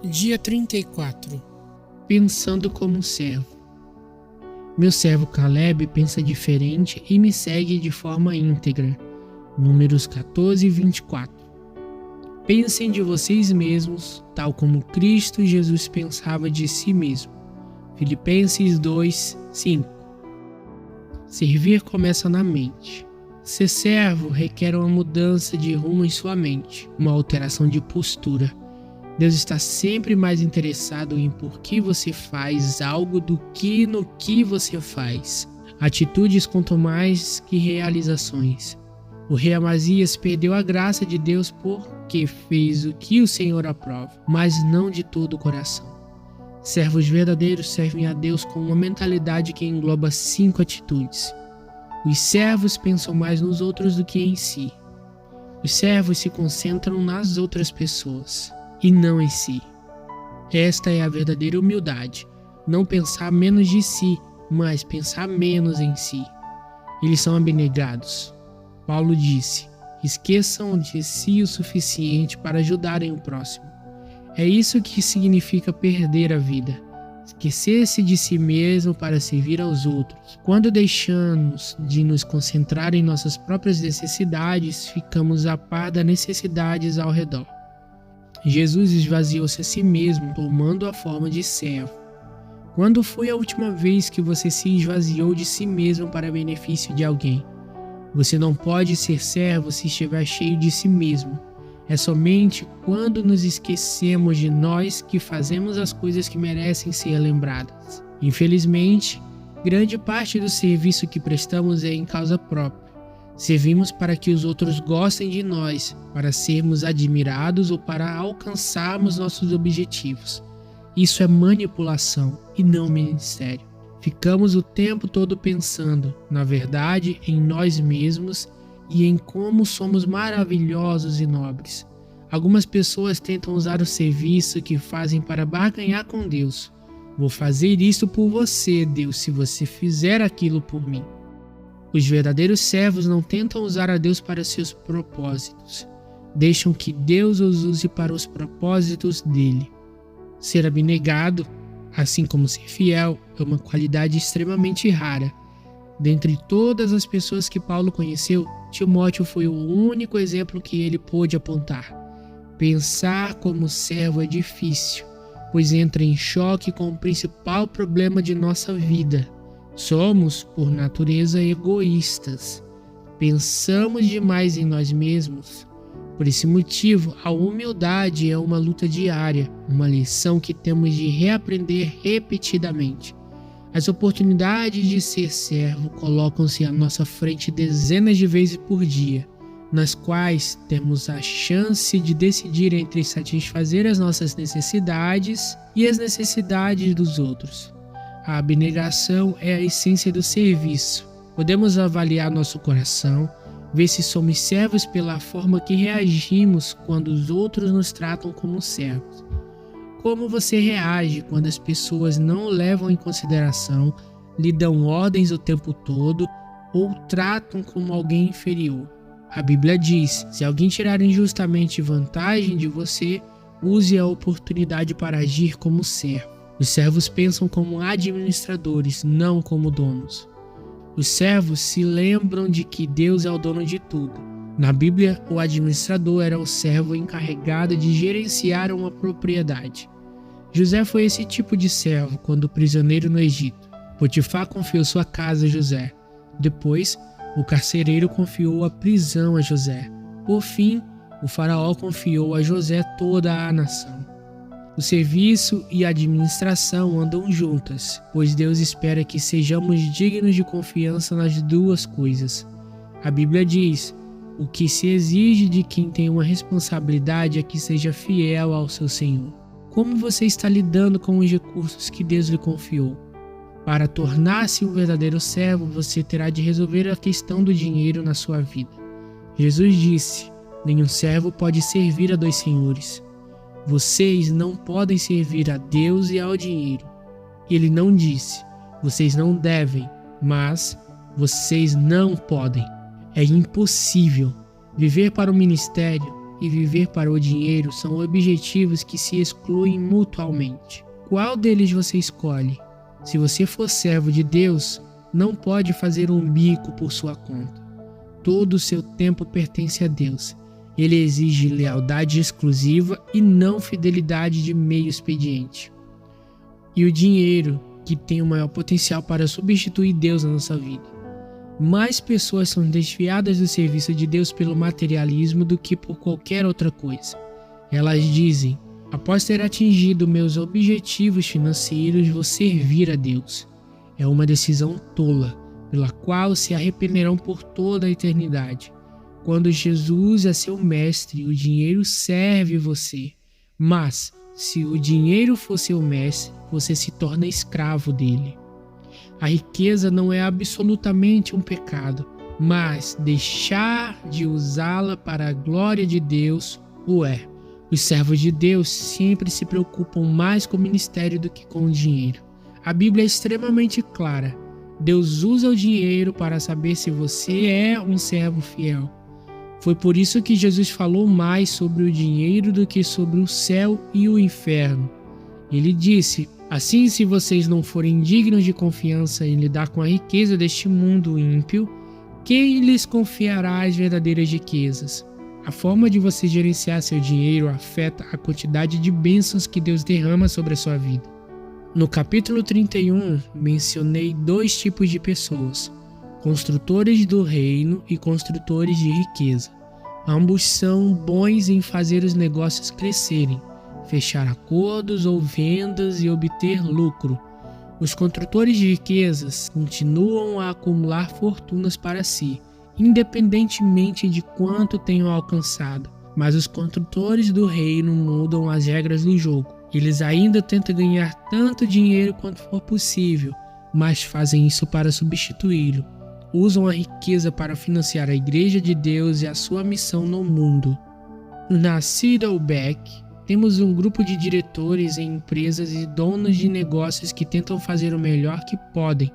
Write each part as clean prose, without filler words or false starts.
Dia 34. Pensando como servo. Meu servo Caleb pensa diferente e me segue de forma íntegra. Números 14 e 24. Pensem de vocês mesmos, tal como Cristo Jesus pensava de si mesmo. Filipenses 2, 5. Servir começa na mente. Ser servo requer uma mudança de rumo em sua mente, uma alteração de postura. Deus está sempre mais interessado em por que você faz algo do que no que você faz. Atitudes contam mais que realizações. O rei Amazias perdeu a graça de Deus porque fez o que o Senhor aprova, mas não de todo o coração. Servos verdadeiros servem a Deus com uma mentalidade que engloba 5 atitudes. Os servos pensam mais nos outros do que em si. Os servos se concentram nas outras pessoas e não em si. Esta é a verdadeira humildade, não pensar menos de si, mas pensar menos em si. Eles são abnegados. Paulo disse: esqueçam de si o suficiente para ajudarem o próximo. É isso que significa perder a vida. Esquecer-se de si mesmo para servir aos outros. Quando deixamos de nos concentrar em nossas próprias necessidades, ficamos a par das necessidades ao redor. Jesus esvaziou-se a si mesmo, tomando a forma de servo. Quando foi a última vez que você se esvaziou de si mesmo para benefício de alguém? Você não pode ser servo se estiver cheio de si mesmo. É somente quando nos esquecemos de nós que fazemos as coisas que merecem ser lembradas. Infelizmente, grande parte do serviço que prestamos é em causa própria. Servimos para que os outros gostem de nós, para sermos admirados ou para alcançarmos nossos objetivos. Isso é manipulação e não ministério. Ficamos o tempo todo pensando, na verdade, em nós mesmos e em como somos maravilhosos e nobres. Algumas pessoas tentam usar o serviço que fazem para barganhar com Deus. Vou fazer isso por você, Deus, se você fizer aquilo por mim. Os verdadeiros servos não tentam usar a Deus para seus propósitos. Deixam que Deus os use para os propósitos dele. Ser abnegado, assim como ser fiel, é uma qualidade extremamente rara. Dentre todas as pessoas que Paulo conheceu, Timóteo foi o único exemplo que ele pôde apontar. Pensar como servo é difícil, pois entra em choque com o principal problema de nossa vida. Somos, por natureza, egoístas. Pensamos demais em nós mesmos. Por esse motivo, a humildade é uma luta diária, uma lição que temos de reaprender repetidamente. As oportunidades de ser servo colocam-se à nossa frente dezenas de vezes por dia, nas quais temos a chance de decidir entre satisfazer as nossas necessidades e as necessidades dos outros. A abnegação é a essência do serviço. Podemos avaliar nosso coração, ver se somos servos pela forma que reagimos quando os outros nos tratam como servos. Como você reage quando as pessoas não o levam em consideração, lhe dão ordens o tempo todo ou tratam como alguém inferior? A Bíblia diz: se alguém tirar injustamente vantagem de você, use a oportunidade para agir como servo. Os servos pensam como administradores, não como donos. Os servos se lembram de que Deus é o dono de tudo. Na Bíblia, o administrador era o servo encarregado de gerenciar uma propriedade. José foi esse tipo de servo quando prisioneiro no Egito. Potifar confiou sua casa a José. Depois, o carcereiro confiou a prisão a José. Por fim, o faraó confiou a José toda a nação. O serviço e a administração andam juntas, pois Deus espera que sejamos dignos de confiança nas duas coisas. A Bíblia diz: o que se exige de quem tem uma responsabilidade é que seja fiel ao seu Senhor. Como você está lidando com os recursos que Deus lhe confiou? Para tornar-se um verdadeiro servo, você terá de resolver a questão do dinheiro na sua vida. Jesus disse: nenhum servo pode servir a 2 senhores. Vocês não podem servir a Deus e ao dinheiro. Ele não disse: vocês não devem, mas vocês não podem. É impossível. Viver para o ministério e viver para o dinheiro são objetivos que se excluem mutuamente. Qual deles você escolhe? Se você for servo de Deus, não pode fazer um bico por sua conta. Todo o seu tempo pertence a Deus. Ele exige lealdade exclusiva e não fidelidade de meio expediente. E o dinheiro, que tem o maior potencial para substituir Deus na nossa vida. Mais pessoas são desviadas do serviço de Deus pelo materialismo do que por qualquer outra coisa. Elas dizem: após ter atingido meus objetivos financeiros, vou servir a Deus. É uma decisão tola, pela qual se arrependerão por toda a eternidade. Quando Jesus é seu mestre, o dinheiro serve você. Mas, se o dinheiro for seu mestre, você se torna escravo dele. A riqueza não é absolutamente um pecado, mas deixar de usá-la para a glória de Deus o é. Os servos de Deus sempre se preocupam mais com o ministério do que com o dinheiro. A Bíblia é extremamente clara. Deus usa o dinheiro para saber se você é um servo fiel. Foi por isso que Jesus falou mais sobre o dinheiro do que sobre o céu e o inferno. Ele disse: assim, se vocês não forem dignos de confiança em lidar com a riqueza deste mundo ímpio, quem lhes confiará as verdadeiras riquezas? A forma de você gerenciar seu dinheiro afeta a quantidade de bênçãos que Deus derrama sobre a sua vida. No capítulo 31, mencionei 2 tipos de pessoas: construtores do reino e construtores de riqueza. Ambos são bons em fazer os negócios crescerem, fechar acordos ou vendas e obter lucro. Os construtores de riquezas continuam a acumular fortunas para si, independentemente de quanto tenham alcançado. Mas os construtores do reino mudam as regras do jogo. Eles ainda tentam ganhar tanto dinheiro quanto for possível, mas fazem isso para substituí-lo. Usam a riqueza para financiar a Igreja de Deus e a sua missão no mundo. Na Saddleback, temos um grupo de diretores em empresas e donos de negócios que tentam fazer o melhor que podem.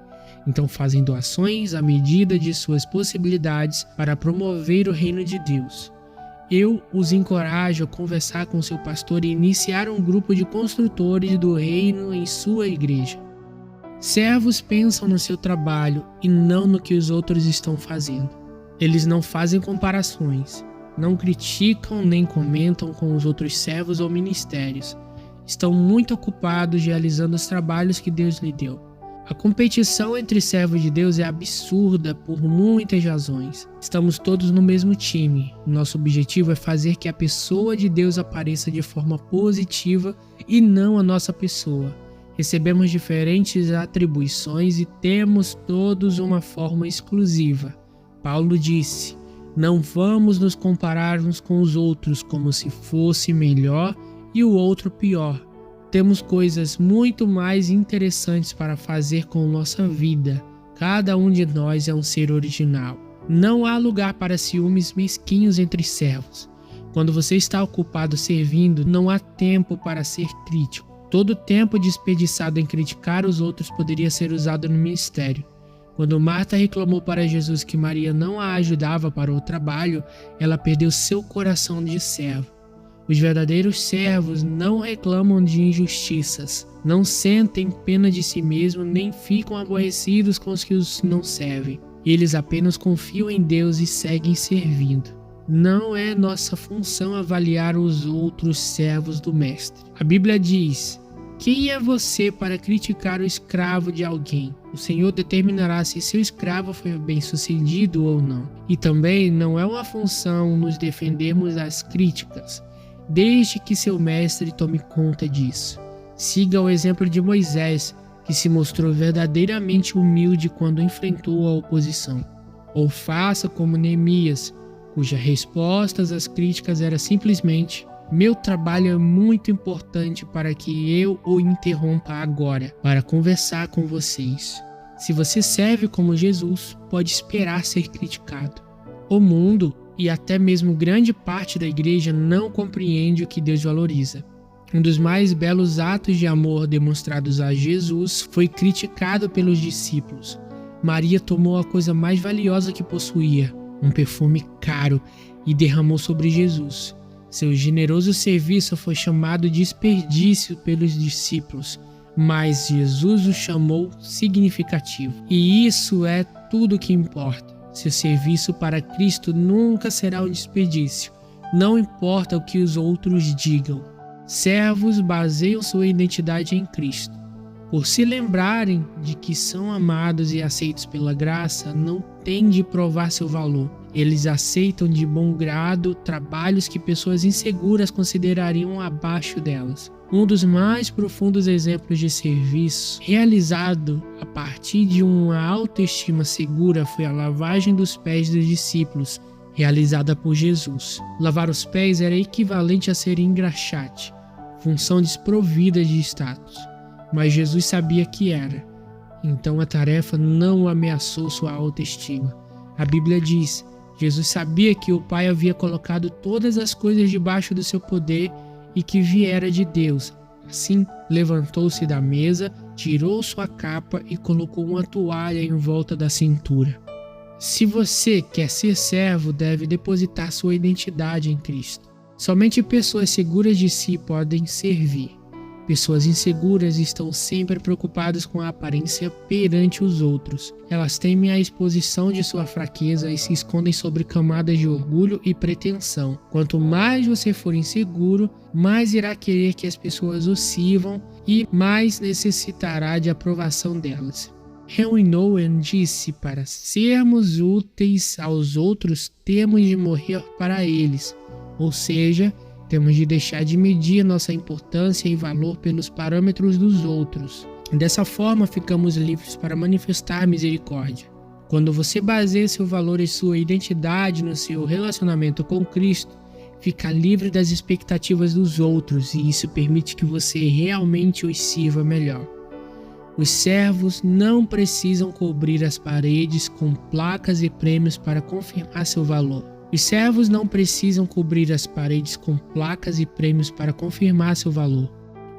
Então fazem doações à medida de suas possibilidades para promover o reino de Deus. Eu os encorajo a conversar com seu pastor e iniciar um grupo de construtores do reino em sua igreja. Servos pensam no seu trabalho e não no que os outros estão fazendo. Eles não fazem comparações, não criticam nem comentam com os outros servos ou ministérios. Estão muito ocupados realizando os trabalhos que Deus lhe deu. A competição entre servos de Deus é absurda por muitas razões. Estamos todos no mesmo time. Nosso objetivo é fazer que a pessoa de Deus apareça de forma positiva e não a nossa pessoa. Recebemos diferentes atribuições e temos todos uma forma exclusiva. Paulo disse: não vamos nos comparar uns com os outros como se fosse melhor e o outro pior. Temos coisas muito mais interessantes para fazer com nossa vida. Cada um de nós é um ser original. Não há lugar para ciúmes mesquinhos entre servos. Quando você está ocupado servindo, não há tempo para ser crítico. Todo o tempo desperdiçado em criticar os outros poderia ser usado no ministério. Quando Marta reclamou para Jesus que Maria não a ajudava para o trabalho, ela perdeu seu coração de servo. Os verdadeiros servos não reclamam de injustiças, não sentem pena de si mesmos nem ficam aborrecidos com os que os não servem. Eles apenas confiam em Deus e seguem servindo. Não é nossa função avaliar os outros servos do Mestre. A Bíblia diz: quem é você para criticar o escravo de alguém? O Senhor determinará se seu escravo foi bem-sucedido ou não. E também não é uma função nos defendermos das críticas. Deixe que seu mestre tome conta disso. Siga o exemplo de Moisés, que se mostrou verdadeiramente humilde quando enfrentou a oposição. Ou faça como Neemias, cuja resposta às críticas era simplesmente: meu trabalho é muito importante para que eu o interrompa agora, para conversar com vocês. Se você serve como Jesus, pode esperar ser criticado. O mundo e até mesmo grande parte da igreja não compreende o que Deus valoriza. Um dos mais belos atos de amor demonstrados a Jesus foi criticado pelos discípulos. Maria tomou a coisa mais valiosa que possuía, um perfume caro, e derramou sobre Jesus. Seu generoso serviço foi chamado de desperdício pelos discípulos, mas Jesus o chamou significativo. E isso é tudo o que importa. Seu serviço para Cristo nunca será um desperdício, não importa o que os outros digam. Servos baseiam sua identidade em Cristo. Por se lembrarem de que são amados e aceitos pela graça, não têm de provar seu valor. Eles aceitam de bom grado trabalhos que pessoas inseguras considerariam abaixo delas. Um dos mais profundos exemplos de serviço realizado a partir de uma autoestima segura foi a lavagem dos pés dos discípulos, realizada por Jesus. Lavar os pés era equivalente a ser engraxate, função desprovida de status. Mas Jesus sabia que era. Então a tarefa não ameaçou sua autoestima. A Bíblia diz: Jesus sabia que o Pai havia colocado todas as coisas debaixo do seu poder e que viera de Deus. Assim, levantou-se da mesa, tirou sua capa e colocou uma toalha em volta da cintura. Se você quer ser servo, deve depositar sua identidade em Cristo. Somente pessoas seguras de si podem servir. Pessoas inseguras estão sempre preocupadas com a aparência perante os outros. Elas temem a exposição de sua fraqueza e se escondem sobre camadas de orgulho e pretensão. Quanto mais você for inseguro, mais irá querer que as pessoas o sirvam e mais necessitará de aprovação delas. Henry Nouwen disse: para sermos úteis aos outros, temos de morrer para eles. Ou seja, temos de deixar de medir nossa importância e valor pelos parâmetros dos outros. Dessa forma, ficamos livres para manifestar misericórdia. Quando você baseia seu valor e sua identidade no seu relacionamento com Cristo, fica livre das expectativas dos outros, e isso permite que você realmente os sirva melhor. Os servos não precisam cobrir as paredes com placas e prêmios para confirmar seu valor. Os servos não precisam cobrir as paredes com placas e prêmios para confirmar seu valor.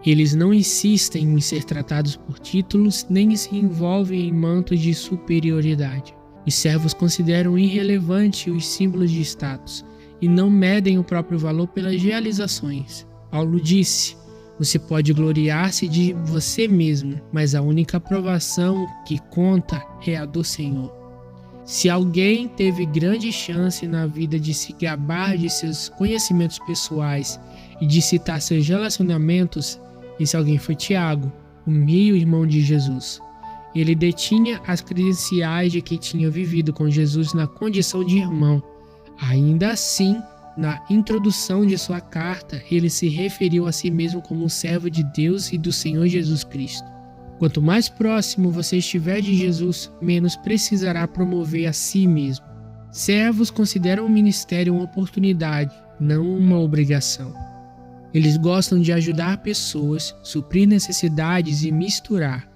Eles não insistem em ser tratados por títulos, nem se envolvem em mantos de superioridade. Os servos consideram irrelevante os símbolos de status e não medem o próprio valor pelas realizações. Paulo disse: você pode gloriar-se de você mesmo, mas a única aprovação que conta é a do Senhor. Se alguém teve grande chance na vida de se gabar de seus conhecimentos pessoais e de citar seus relacionamentos, esse alguém foi Tiago, o meio-irmão de Jesus. Ele detinha as credenciais de que tinha vivido com Jesus na condição de irmão. Ainda assim, na introdução de sua carta, ele se referiu a si mesmo como um servo de Deus e do Senhor Jesus Cristo. Quanto mais próximo você estiver de Jesus, menos precisará promover a si mesmo. Servos consideram o ministério uma oportunidade, não uma obrigação. Eles gostam de ajudar pessoas, suprir necessidades e misturar.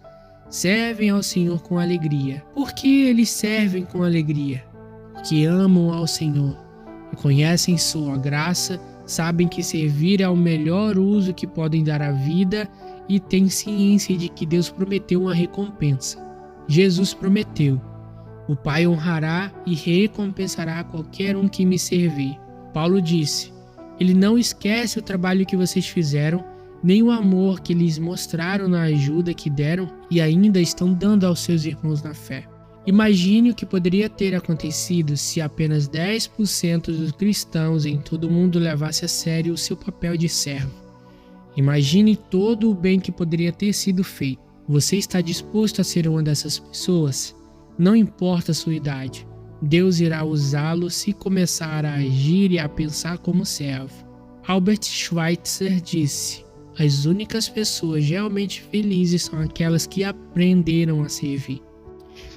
Servem ao Senhor com alegria. Por que eles servem com alegria? Porque amam ao Senhor, reconhecem sua graça, sabem que servir é o melhor uso que podem dar à vida e têm ciência de que Deus prometeu uma recompensa. Jesus prometeu: o Pai honrará e recompensará qualquer um que me servir. Paulo disse: ele não esquece o trabalho que vocês fizeram, nem o amor que lhes mostraram na ajuda que deram e ainda estão dando aos seus irmãos na fé. Imagine o que poderia ter acontecido se apenas 10% dos cristãos em todo o mundo levasse a sério o seu papel de servo. Imagine todo o bem que poderia ter sido feito. Você está disposto a ser uma dessas pessoas? Não importa a sua idade. Deus irá usá-lo se começar a agir e a pensar como servo. Albert Schweitzer disse: as únicas pessoas realmente felizes são aquelas que aprenderam a servir.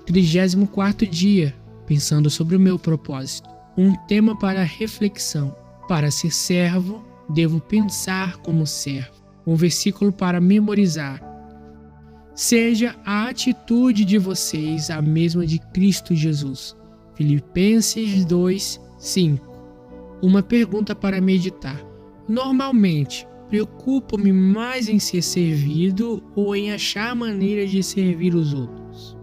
34º dia, pensando sobre o meu propósito. Um tema para reflexão. Para ser servo, devo pensar como servo. Um versículo para memorizar. Seja a atitude de vocês a mesma de Cristo Jesus. Filipenses 2:5. Uma pergunta para meditar. Normalmente, preocupo-me mais em ser servido ou em achar maneira de servir os outros?